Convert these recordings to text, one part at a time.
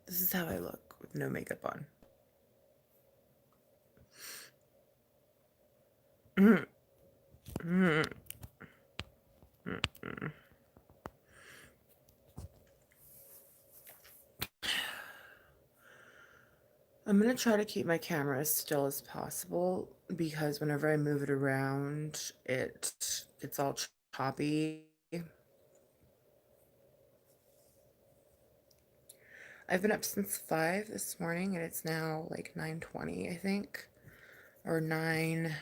This is how I look with no makeup on. I'm going to try to keep my camera as still as possible because whenever I move it around, it gets all choppy. I've been up since 5 this morning and it's now like 9:20, I think, or 9-ish.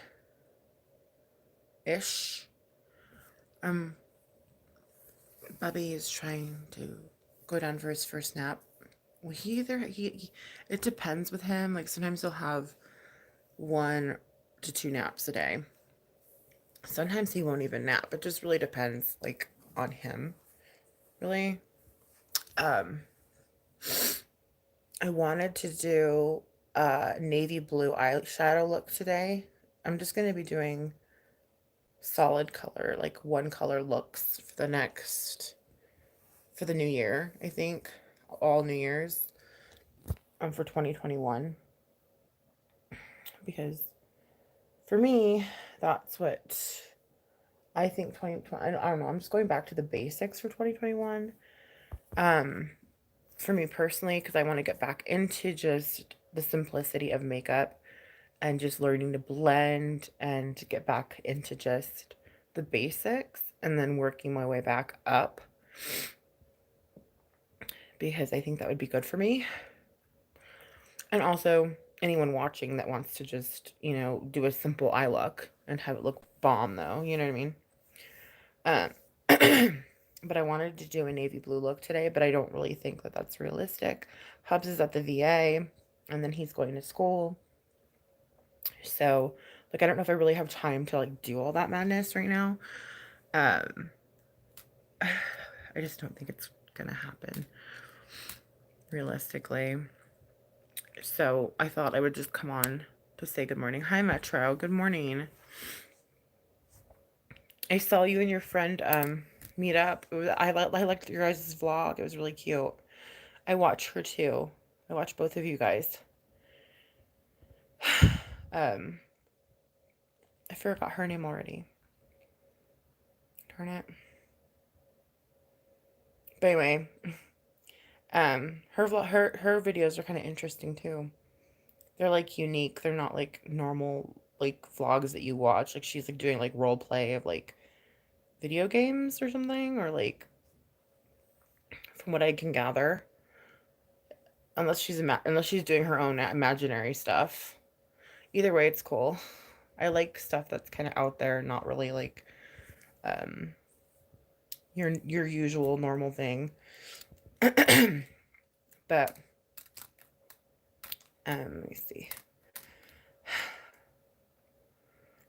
Bubby is trying to go down for his first nap. Well, it depends with him. Like sometimes he'll have 1 to 2 naps a day. Sometimes he won't even nap. It just really depends, like, on him. Really. Um, I wanted to do a navy blue eyeshadow look today. I'm just going to be doing solid color, like one color looks for the new year, I think. All New Year's for 2021. Because for me, that's what I think 2020, I don't know, I'm just going back to the basics for 2021. Um, for me personally, because I want to get back into just the simplicity of makeup and just learning to blend and to get back into just the basics and then working my way back up because I think that would be good for me. And also, anyone watching that wants to just, do a simple eye look and have it look bomb, though, you know what I mean? Um, but I wanted to do a navy blue look today, but I don't really think that that's realistic. Hubs is at the VA, and then he's going to school. So, like, I don't know if I really have time to, like, do all that madness right now. Um, I just don't think it's gonna happen, realistically. So, I thought I would just come on to say good morning. Hi, Metro. Good morning. I saw you and your friend meet up. I liked your guys' vlog. It was really cute. I watch her too. I watch both of you guys. um, I forgot her name already. Darn it. But anyway, her videos are kind of interesting too. They're like unique. They're not like normal like vlogs that you watch. Like she's like doing like role play of like video games or something, or like from what I can gather. Unless she's doing her own imaginary stuff. Either way, it's cool. I like stuff that's kind of out there, not really like um your usual normal thing. But let me see.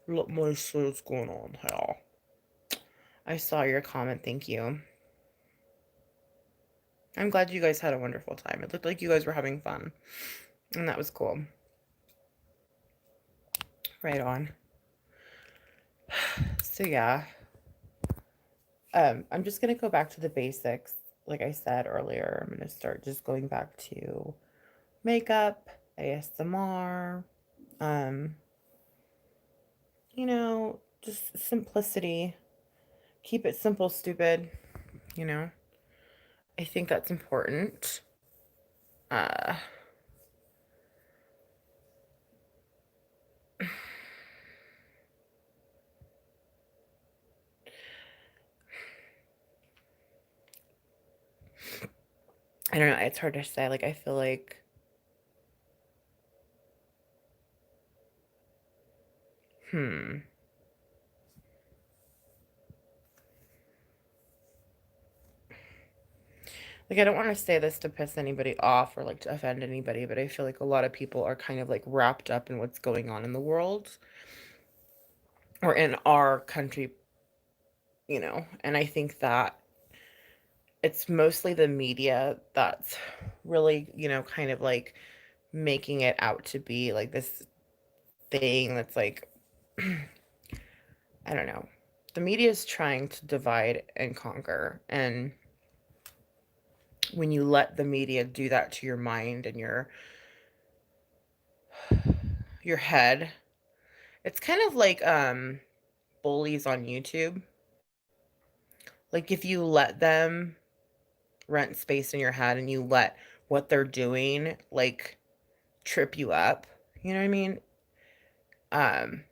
Let me see what's going on here. I saw your comment. Thank you. I'm glad you guys had a wonderful time. It looked like you guys were having fun, and that was cool. Right on. So yeah, I'm just gonna go back to the basics. Like I said earlier, I'm gonna start just going back to makeup, ASMR, um, just simplicity. Keep it simple, stupid, you know. I think that's important. Uh, I don't know, it's hard to say. Like I feel like hmm. Like I don't want to say this to piss anybody off or like to offend anybody, but I feel like a lot of people are kind of like wrapped up in what's going on in the world or in our country, and I think that it's mostly the media that's really, kind of like making it out to be like this thing that's like I don't know. The media is trying to divide and conquer, and when you let the media do that to your mind and your head. It's kind of like bullies on YouTube. Like if you let them rent space in your head and you let what they're doing like trip you up, you know what I mean? Um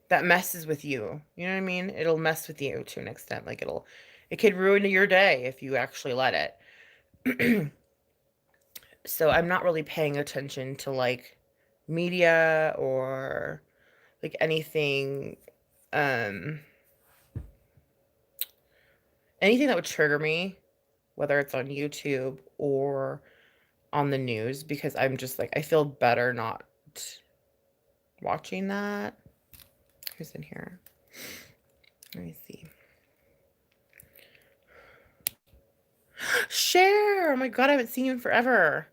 that messes with you. You know what I mean? It'll mess with you to an extent. Like it could ruin your day if you actually let it. So I'm not really paying attention to like media or like um anything that would trigger me, whether it's on YouTube or on the news, because I'm just like I feel better not watching that. Who's in here? Let me see. Share! Oh my god, I haven't seen you in forever.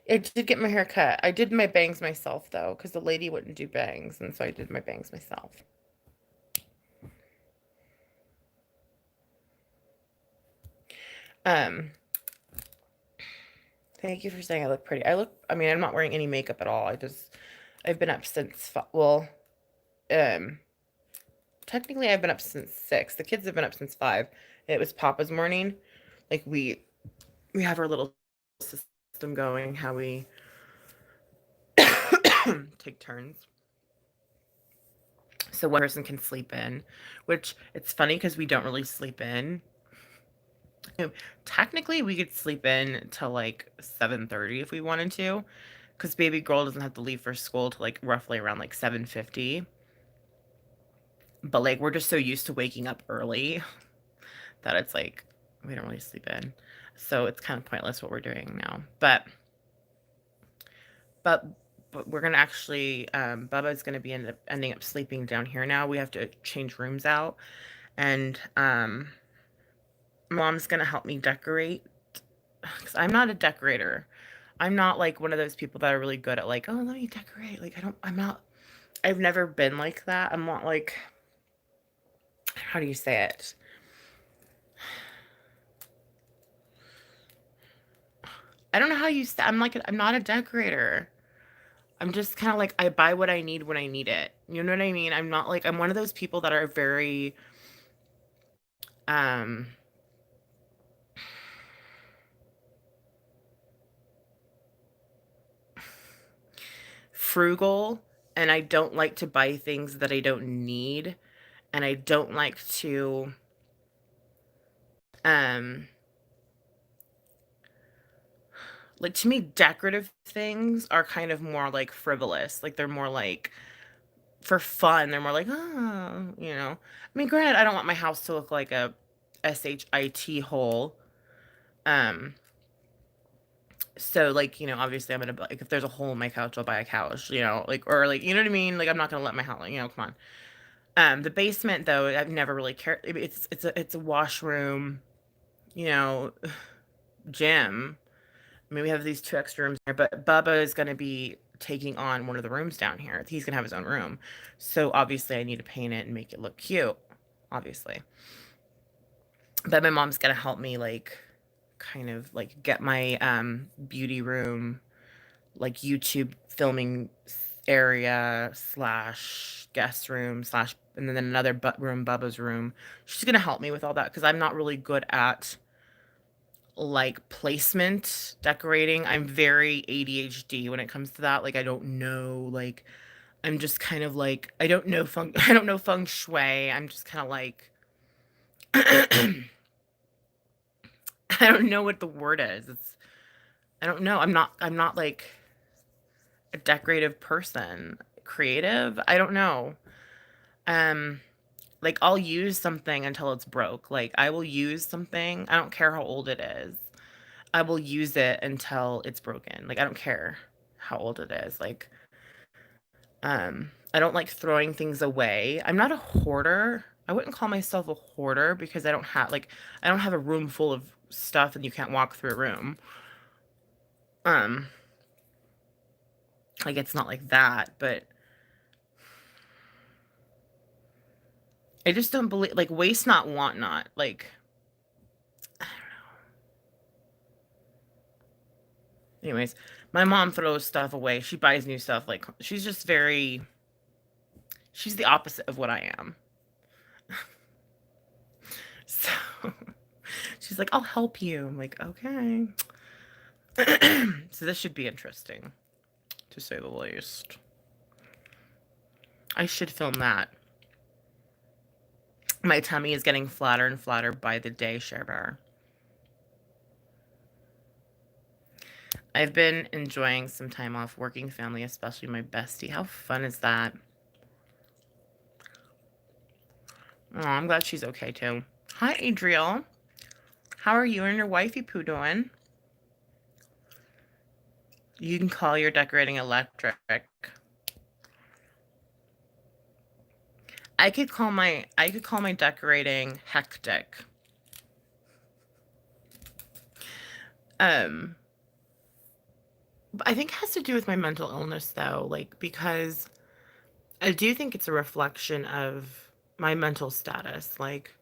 I did get my hair cut. I did my bangs myself though, because the lady wouldn't do bangs, and so I did my bangs myself. Um, Thank you for saying I look pretty. I mean, I'm not wearing any makeup at all. I've been up since, well, um, technically I've been up since 6. The kids have been up since 5. It was Papa's morning. Like we have our little system going, how we take turns. So one person can sleep in, which it's funny because we don't really sleep in. Technically, we could sleep in till like 7:30 if we wanted to, because baby girl doesn't have to leave for school till like roughly around like 7:50. But like we're just so used to waking up early that it's like we don't really sleep in. So it's kind of pointless what we're doing now. But but we're gonna actually Bubba's gonna be ending up sleeping down here now. We have to change rooms out, and mom's gonna help me decorate because I'm not a decorator. I'm not like one of those people that are really good at like, oh, let me decorate. Like I'm not. I've never been like that. I'm not like, how do you say it? I don't know how you say. I'm not a decorator. I'm just kind of like I buy what I need when I need it. You know what I mean? I'm not like I'm one of those people that are very um frugal, and I don't like to buy things that I don't need, and I don't like to um like, to me decorative things are kind of more like frivolous. Like they're more like for fun. They're more like, oh, you know. I mean, granted, I don't want my house to look like a shit hole. Um so like, obviously I'm gonna like if there's a hole in my couch, I'll buy a couch, like, or like, you know what I mean? Like I'm not gonna let my house, like, come on. The basement though, I've never really cared. It's a washroom, you know, gym. I mean, we have these 2 extra rooms here, but Bubba is gonna be taking on one of the rooms down here. He's gonna have his own room. So obviously I need to paint it and make it look cute, obviously. But my mom's gonna help me like kind of like get my beauty room, like YouTube filming area slash guest room slash, and then another room, Bubba's room. She's gonna help me with all that because I'm not really good at like placement decorating. I'm very ADHD when it comes to that. Like I don't know, like I'm just kind of like I don't know I don't know feng shui. I'm just kind of like I don't know what the word is. I don't know. I'm not like a decorative person. Creative? I don't know. Um like I'll use something until it's broke. Like I will use something. I don't care how old it is. I will use it until it's broken. Like I don't care how old it is. Like I don't like throwing things away. I'm not a hoarder. I wouldn't call myself a hoarder because I don't have a room full of stuff and you can't walk through a room. Um like it's not like that, but I just don't believe, like, waste not, want not. Like, I don't know. Anyways, my mom throws stuff away. She buys new stuff. Like, she's just very, she's the opposite of what I am. So she's like, I'll help you. I'm like, okay. So this should be interesting, to say the least. I should film that. My tummy is getting flatter and flatter by the day, Share Bear. I've been enjoying some time off, working family, especially my bestie. How fun is that? Oh, I'm glad she's okay too. Hi, Adriel. How are you and your wifey poo doing? You can call your decorating electric. I could call my decorating hectic. But I think it has to do with my mental illness though, like, because I do think it's a reflection of my mental status. Like,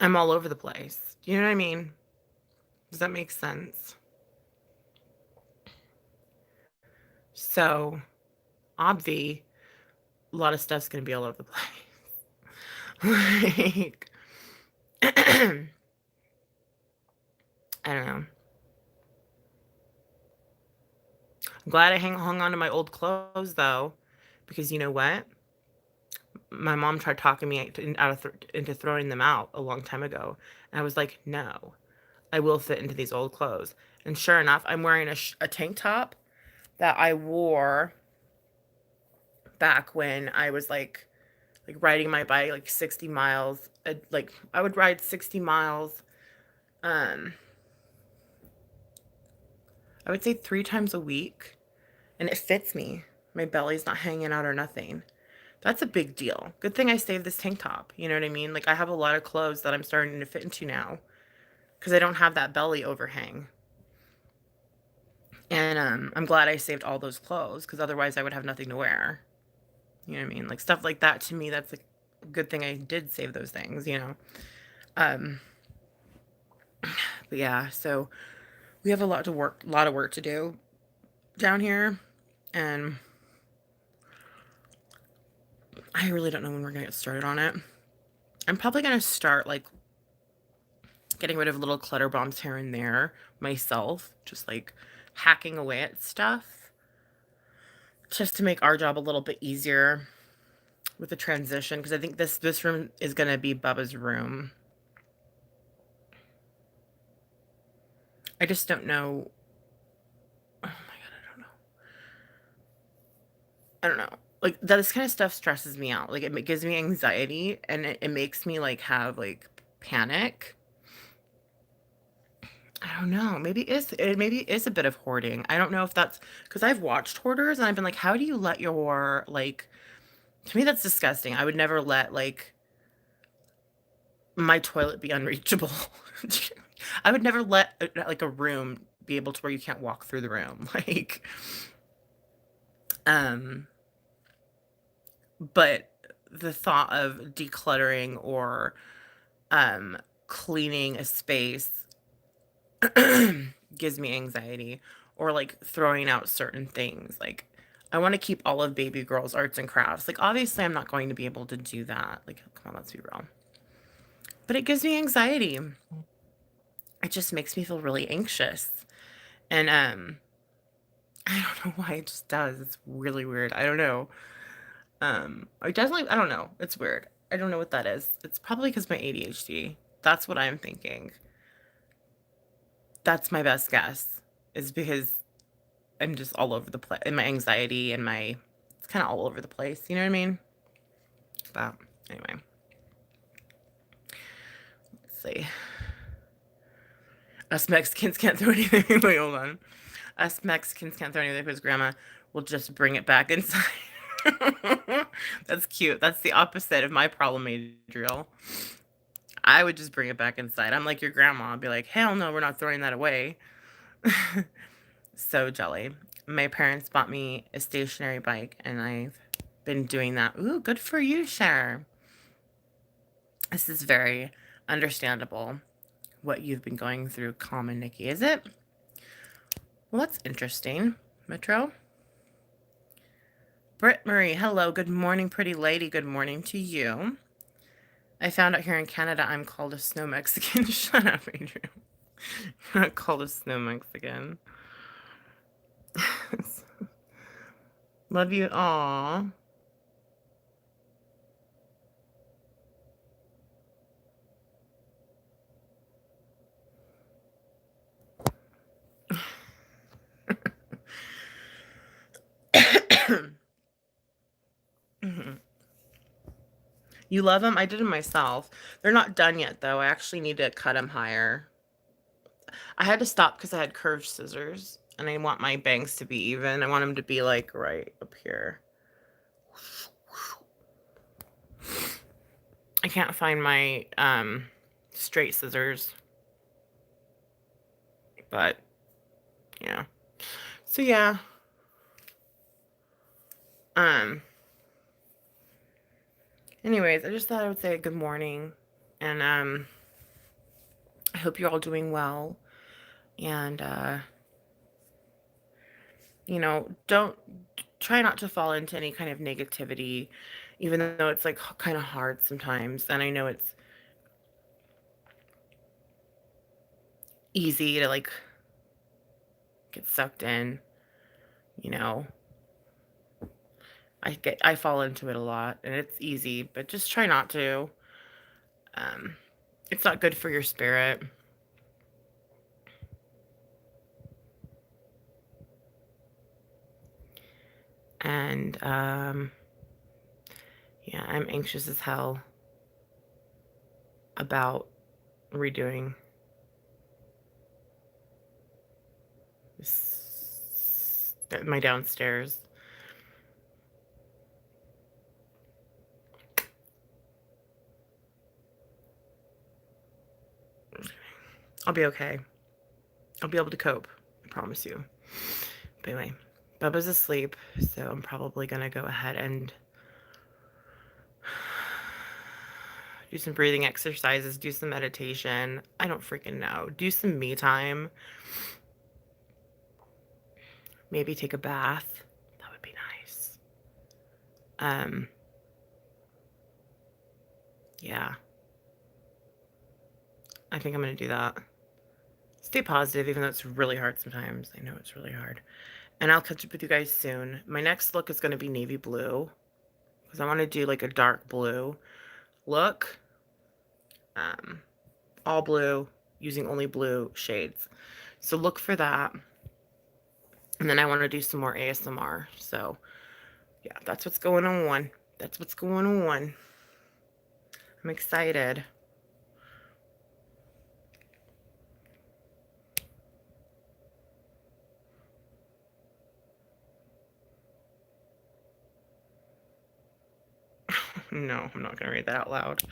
I'm all over the place. You know what I mean? Does that make sense? So, obvi, a lot of stuff's gonna be all over the place. Like, I don't know. I'm glad I hung on to my old clothes though, because you know what? My mom tried talking me into throwing them out a long time ago, and I was like, no, I will fit into these old clothes. And sure enough, I'm wearing a tank top that I wore back when I was like riding my bike like 60 miles. Like I would ride 60 miles. Um, I would say 3 times a week, and it fits me. My belly's not hanging out or nothing. That's a big deal. Good thing I saved this tank top. You know what I mean? Like, I have a lot of clothes that I'm starting to fit into now because I don't have that belly overhang. And I'm glad I saved all those clothes because otherwise I would have nothing to wear. You know what I mean? Like, stuff like that to me, that's like a good thing I did save those things, you know? Um, but yeah, so we have a lot of work to do down here, and I really don't know when we're gonna get started on it. I'm probably gonna start like getting rid of little clutter bombs here and there myself, just like hacking away at stuff just to make our job a little bit easier with the transition, because I think this room is gonna be Bubba's room. I just don't know. Oh my god, I don't know. I don't know. Like, this kind of stuff stresses me out. Like, it gives me anxiety, and it makes me like have like panic. I don't know. Maybe it is a bit of hoarding. I don't know if that's because I've watched hoarders and I've been like, how do you let your like, to me that's disgusting. I would never let like my toilet be unreachable. I would never let like a room be able to where you can't walk through the room. Like, um but the thought of decluttering or cleaning a space gives me anxiety, or like throwing out certain things. Like, I want to keep all of baby girl's arts and crafts. Like, obviously I'm not going to be able to do that. Like, come on, let's be real. But it gives me anxiety. It just makes me feel really anxious. And I don't know why, it just does. It's really weird. I don't know. I definitely, I don't know. It's weird. I don't know what that is. It's probably because my ADHD. That's what I'm thinking. That's my best guess, is because I'm just all over the place, and my anxiety and it's kind of all over the place. You know what I mean? But anyway, let's see. Us Mexicans can't throw anything. Wait, hold on. Us Mexicans can't throw anything because grandma will just bring it back inside. That's cute. That's the opposite of my problem, Adriel. I would just bring it back inside. I'm like your grandma. I'd be like, hell no, we're not throwing that away. So jelly. My parents bought me a stationary bike, and I've been doing that. Ooh, good for you, Cher. This is very understandable, what you've been going through, Common Nikki, is it? Well, that's interesting. Metro? Britt Marie, hello. Good morning, pretty lady. Good morning to you. I found out here in Canada I'm called a snow Mexican. Shut up, Adrian. You're not called a snow Mexican. Love you. Aww. You love them? I did them myself. They're not done yet, though. I actually need to cut them higher. I had to stop because I had curved scissors, and I want my bangs to be even. I want them to be, like, right up here. I can't find my straight scissors. But, yeah. So, yeah. Anyways, I just thought I would say good morning. And, I hope you're all doing well. And, you know, don't try not to fall into any kind of negativity, even though it's like kind of hard sometimes. And I know it's easy to like get sucked in, you know. I fall into it a lot, and it's easy, but just try not to. It's not good for your spirit. And yeah, I'm anxious as hell about redoing this, my downstairs. I'll be okay. I'll be able to cope. I promise you. But anyway, Bubba's asleep, so I'm probably going to go ahead and do some breathing exercises, do some meditation. I don't freaking know. Do some me time. Maybe take a bath. That would be nice. Yeah. I think I'm going to do that. Stay positive, even though it's really hard sometimes. I know it's really hard. And I'll catch up with you guys soon. My next look is going to be navy blue, because I want to do like a dark blue look. All blue, using only blue shades. So look for that. And then I want to do some more ASMR. So yeah, that's what's going on. That's what's going on. I'm excited. No, I'm not going to read that out loud.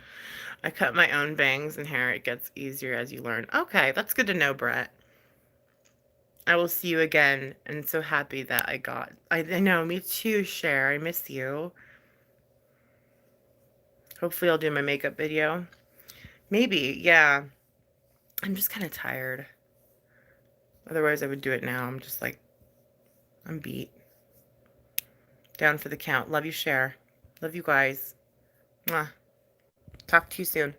I cut my own bangs and hair. It gets easier as you learn. Okay, that's good to know, Brett. I will see you again. And so happy that I know, me too, Cher. I miss you. Hopefully I'll do my makeup video. Maybe, yeah. I'm just kind of tired. Otherwise I would do it now. I'm just like, I'm beat. Down for the count. Love you, Cher. Love you guys. Mwah. Talk to you soon.